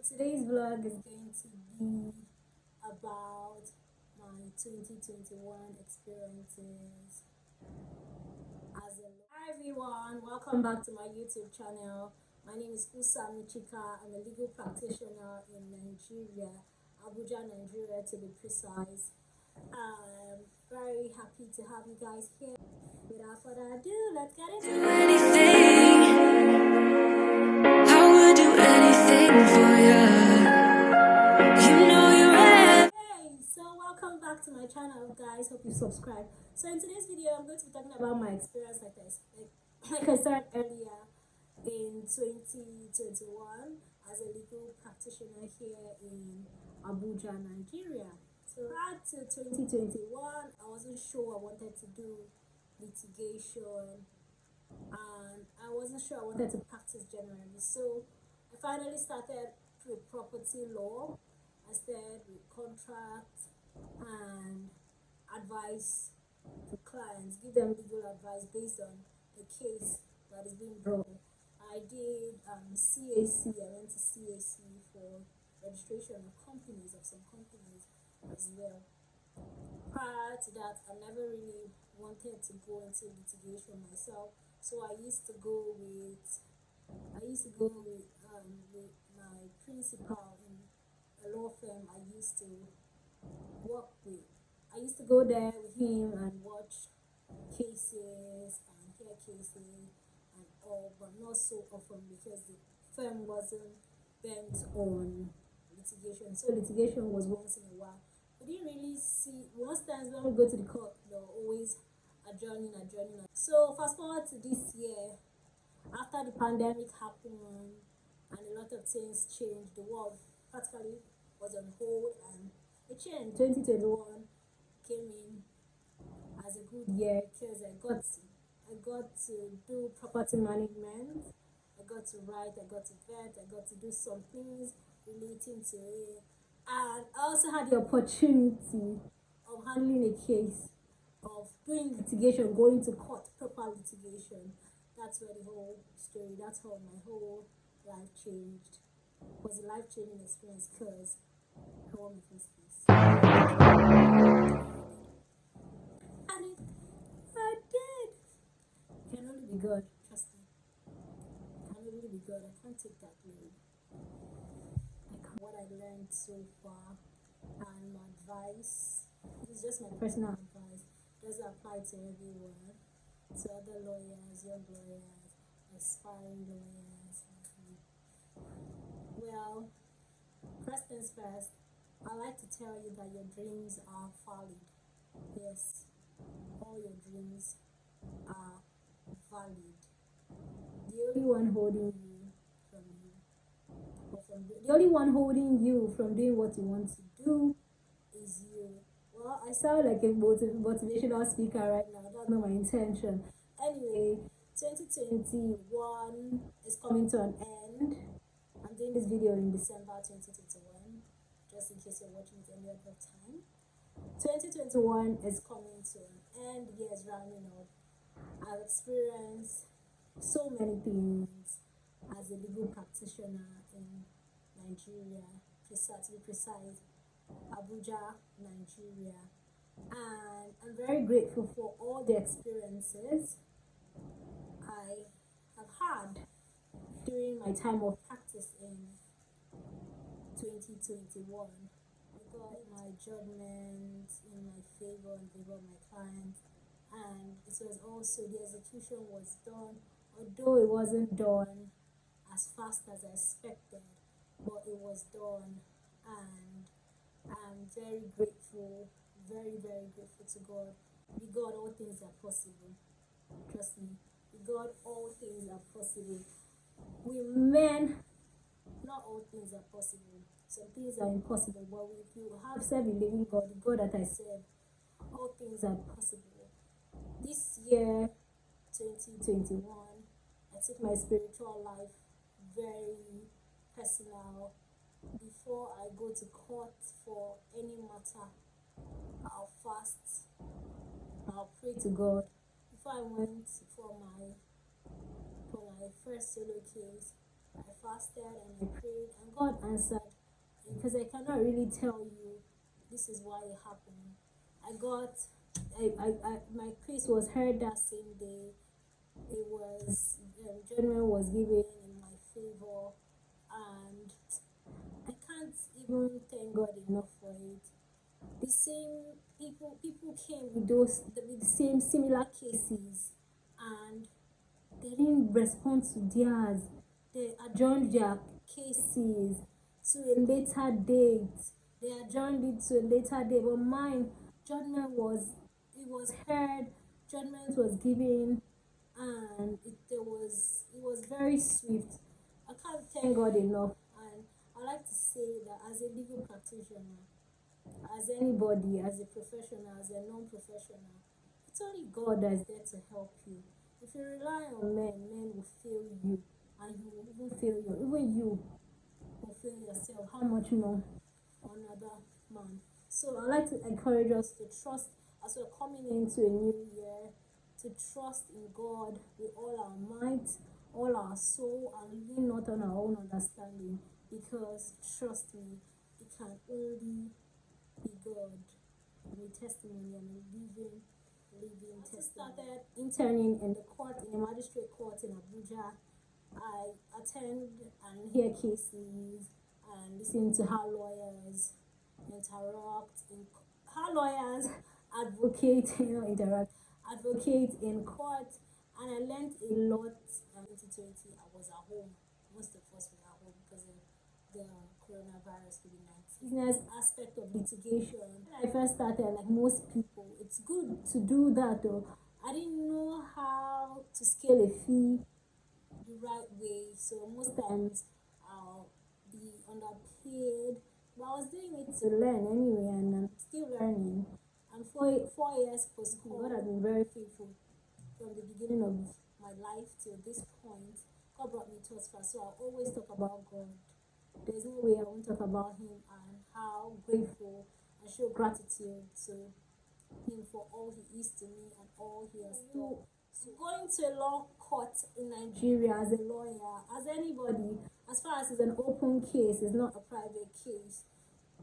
Today's vlog is going to be about my 2021 experiences as a Hi everyone, welcome back to my YouTube channel. My name is Usami Chika. I'm a legal practitioner in Nigeria, Abuja, Nigeria to be precise. I'm very happy to have you guys here. Without further ado, let's get into it. I would do anything for you. Hey, so welcome back to my channel, guys. Hope you subscribe. So in today's video, I'm going to be talking about my experience like I said earlier in 2021 as a legal practitioner here in Abuja, Nigeria. So prior to 2021, I wasn't sure I wanted to do litigation, and I wasn't sure I wanted to practice generally. So I finally started with property law. I started with contract and advice to clients, give them legal advice based on the case that is being brought. I did CAC. I went to CAC for registration of companies, of some companies as well. Prior to that, I never really wanted to go into litigation myself, so I used to go with my principal in a law firm I used to work with. I used to go there with him and watch cases and hear cases and all, but not so often because the firm wasn't bent on litigation. So litigation was once in a while. We didn't really see, most times when we go to the court, they're always adjourning. So fast forward to this year, after the pandemic happened and a lot of things changed, the world practically was on hold and it changed. 2021 came in as a good year because I got to do property management. I got to write, I got to vet, I got to do some things relating to it, and I also had the opportunity of handling a case, of doing litigation, going to court, proper litigation. That's where the whole story, that's how my whole life changed. It was a life-changing experience because I won my first case. I did. It can only be God, trust me. It can only be God. I can't take that glory. What I learned so far and my advice, it's just my personal advice, doesn't apply to everyone, to other lawyers, young lawyers, aspiring lawyers. Well, first things first, I like to tell you that your dreams are valid. Yes, all your dreams are valid. The only one holding you the only one holding you from doing what you want to do is you. Well, I sound like a motivational speaker right now. That's not my intention. Anyway, 2021 is coming to an end. I'm doing this video in December 2021, just in case you're watching it any other time. 2021 is coming to an end. The year is rounding up. I've experienced so many things as a legal practitioner in Nigeria, to be precise, Abuja, Nigeria. And I'm very grateful for all the experiences I have had during my time of practice in 2021. I got my judgment in my favor and favor of my clients, and it was also, the execution was done, although it wasn't done as fast as I expected, but it was done, and I'm very grateful, very grateful to God. With God, all things are possible. Trust me, with God, all things are possible. With men, not all things are possible. Some things are impossible, but if you serve a living God, the God that I serve, all things are possible. This year, 2021, I took my spiritual life very personal. Before I go to court for any matter, I'll fast, I'll pray to God. Before I went for my first solo case, I fasted and I prayed, and God answered because I cannot really tell you this is why it happened. I got, my case was heard that same day. It was, judgment was given in my favor, and I can't even thank God enough for it. The same people came with with the same similar cases, and they didn't respond to theirs. They adjourned their cases to a later date. They adjourned it to a later date. But mine, judgment was it was heard, judgment was given, and it was very swift. I can't thank God enough. And I like to say that as a legal practitioner, as anybody, as a professional, as a non-professional, it's only God that is there to help you. If you rely on men, men will fail you, and you will even fail you. Even you will fail yourself. How much more another man? So I like to encourage us to trust as we're coming into a new year, to trust in God with all our might, all our soul, and lean not on our own understanding. Because trust me, it can only be God. A testimony and a living testimony. Started interning in the court, in the magistrate court in Abuja. I attend and hear cases and listen to how lawyers interact in how lawyers advocate, advocate in court, and I learned a lot. 2020, I was at home. Most of us were at home because of the coronavirus, COVID-19. Business aspect of litigation. When I first started, like most people, it's good to do that though. I didn't know how to scale a fee the right way, so most times I'll be underpaid. But I was doing it to learn anyway, and I'm still learning. And 4 years post school, God has been very faithful from the beginning of my life till this point. God brought me thus far, so I'll always talk about God. There's no way I won't talk about Him and how grateful and show gratitude to Him for all He is to me and all He has done. So going to a law court in Nigeria as a lawyer, as anybody, as far as it's an open case, it's not a private case.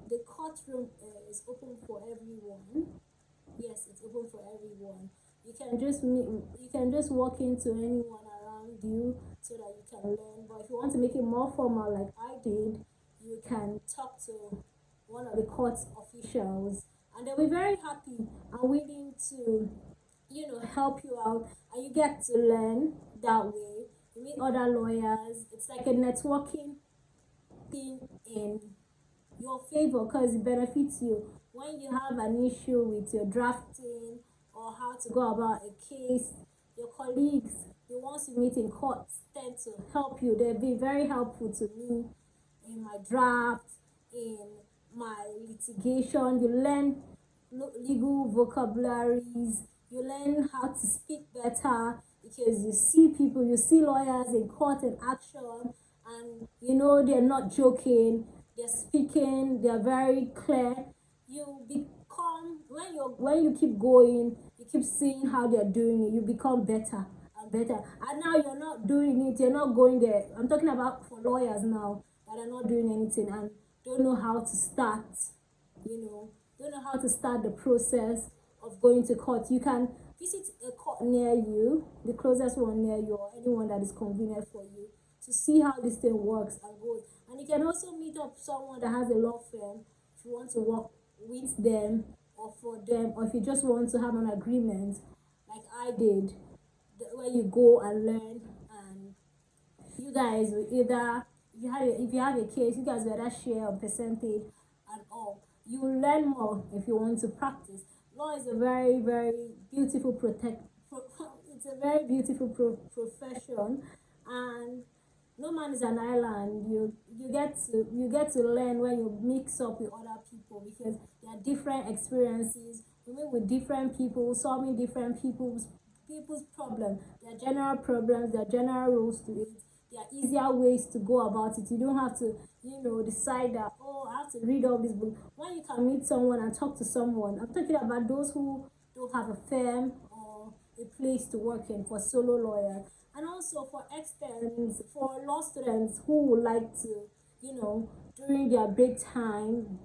The courtroom is open for everyone. Yes, it's open for everyone. You can just walk into anyone around you so that you can learn. But if you want to make it more formal, like I did, you can talk to one of the court officials, and they'll be very happy and willing to, help you out, and you get to learn that way. You meet other lawyers. It's like a networking thing in your favor because it benefits you when you have an issue with your drafting or how to go about a case. Your colleagues, the ones you meet in court, tend to help you. They've been very helpful to me in my draft, in my litigation. You learn legal vocabularies. You learn how to speak better because you see people, you see lawyers in court in action, and they're not joking. They're speaking. They're very clear. You become when you keep going, you keep seeing how they're doing it. You become better and better. And now you're not doing it. You're not going there. I'm talking about for lawyers now that are not doing anything and don't know how to start. Don't know how to start the process of going to court. You can visit a court near you, the closest one near you, or anyone that is convenient for you, to see how this thing works and goes. And you can also meet up someone that has a law firm if you want to work with them or for them, or if you just want to have an agreement like I did, where you go and learn, and you guys will either, if you have a case, you guys will either share a percentage and all. You will learn more if you want to practice. Law is a very, very beautiful it's a very beautiful profession, and no man is an island. You get to learn when you mix up with other people because there are different experiences. You meet with different people, solving different people's problems. There are general problems. There are general rules to it. There are easier ways to go about it. You don't have to, decide that, oh, I have to read all these books. When you can meet someone and talk to someone, I'm talking about those who don't have a firm or a place to work in, for solo lawyers, and also for externs, for law students who would like to, during their break time,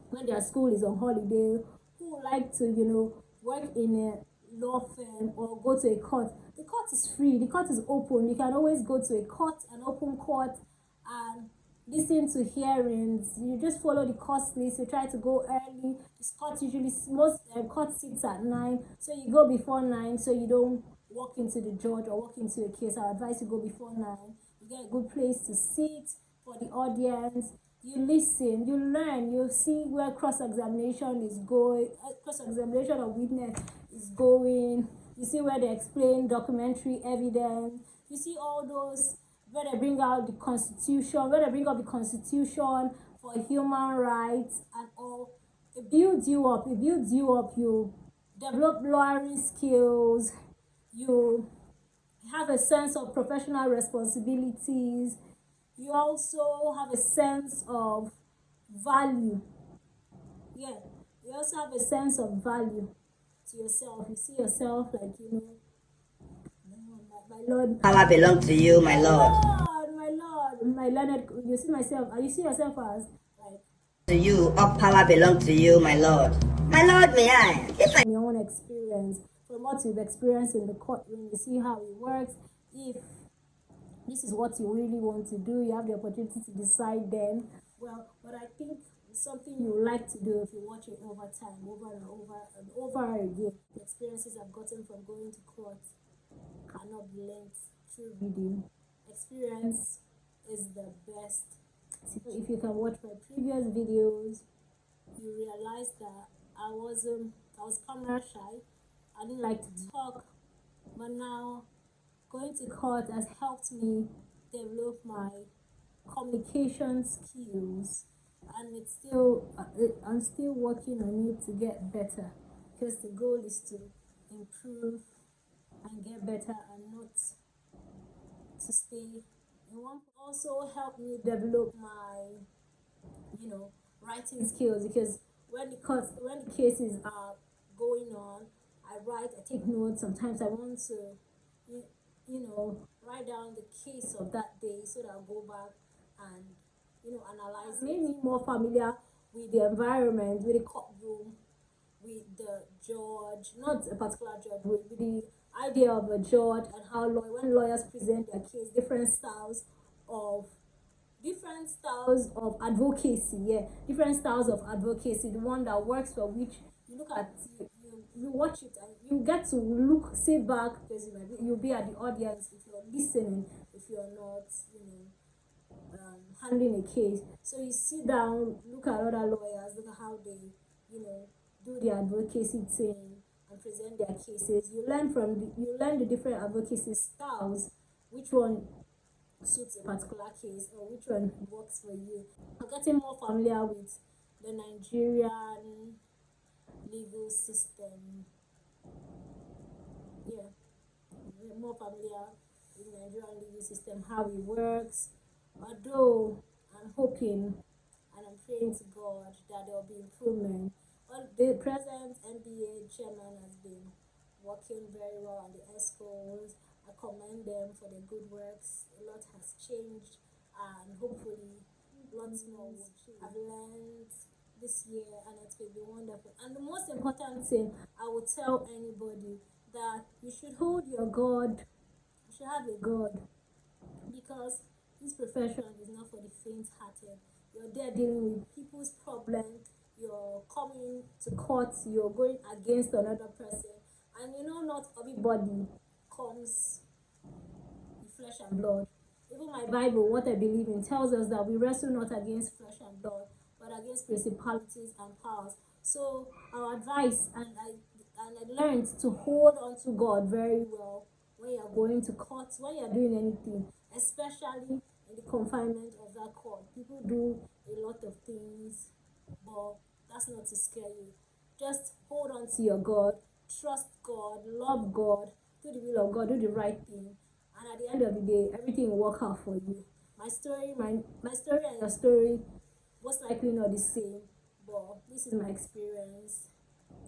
when their school is on holiday, who would like to, work in a law firm or go to a court. The court is free, the court is open. You can always go to a court, an open court, and listen to hearings. You just follow the course list. You try to go early. The court usually, most court sits at 9, so you go before 9 so you don't walk into the judge or walk into a case. I advise you go before 9. You get a good place to sit for the audience. You listen, you learn, you see where cross-examination is going, cross-examination of witness is going. You see where they explain documentary evidence. You see all those, where they bring out the constitution, where they bring up the constitution for human rights and all. It builds you up, you develop lawyering skills, you have a sense of professional responsibilities, you also have a sense of value. Yeah, you also have a sense of value to yourself. You see yourself like, my Lord. Power belongs to you, my Lord. My Lord. You see myself, you see yourself as like, To you, all power belongs to you, my Lord. My Lord, may I? from your own experience, from what you've experienced in the courtroom, you see how it works. If this is what you really want to do, you have the opportunity to decide then. Well, but I think it's something you like to do if you watch it over time, over and over and over again. The experiences I've gotten from going to court cannot be learned through reading. Experience is the best. If you can watch my previous videos, you realize that I was camera shy. I didn't like to talk, but now going to court has helped me develop my communication skills, and I'm still working on it to get better, because the goal is to improve and get better and not to stay in one. Also help me develop my writing skills, because when the cases are going on, I write, I take notes. Sometimes I want to write down the case of that day so that I'll go back and analyze. It made me more familiar with the environment, with the courtroom, with the judge, not a particular judge, with the idea of a judge, and how when lawyers present their case, different styles of advocacy, different styles of advocacy, the one that works for which you look at, you watch it and you get to sit back, because you'll be at the audience if you're listening, if you're not, handling a case. So you sit down, look at other lawyers, look at how they, do the advocacy thing and present their cases. You learn the different advocacy styles, which one suits a particular case or which one works for you. I'm getting more familiar with the Nigerian legal system. Yeah, I'm more familiar with the Nigerian legal system, how it works. Although I'm hoping and I'm praying to God that there will be improvement. Well, the present NBA chairman has been working very well on the ESCOs. I commend them for their good works. A lot has changed, and hopefully lots more will change. I've learned this year, and it will be wonderful. And the most important thing I would tell anybody, that you should hold your God. You should have a God, because this profession is not for the faint-hearted. You're there dealing with people's problems. You're coming to court. You're going against another person, and not everybody comes with flesh and blood. Even my Bible, what I believe in, tells us that we wrestle not against flesh and blood, but against principalities and powers. So our advice, and I learned to hold on to God very well when you are going to court, when you are doing anything, especially in the confinement of that court. People do a lot of things, but that's not to scare you. Just hold on to your God, trust God, love God, do the will of God, do the right thing, and at the end of the day, everything will work out for you. My story and your story, most likely not the same, but this is my experience.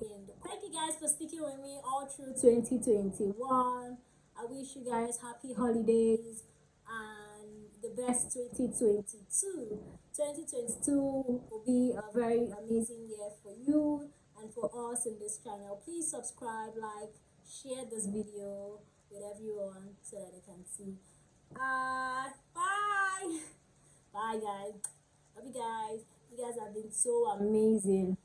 And thank you guys for sticking with me all through 2021. I wish you guys happy holidays and the best 2022. 2022 will be a very amazing year for you and for us in this channel. Please subscribe, like, share this video with everyone so that they can see. Bye. Bye guys. Love you guys. You guys have been so amazing.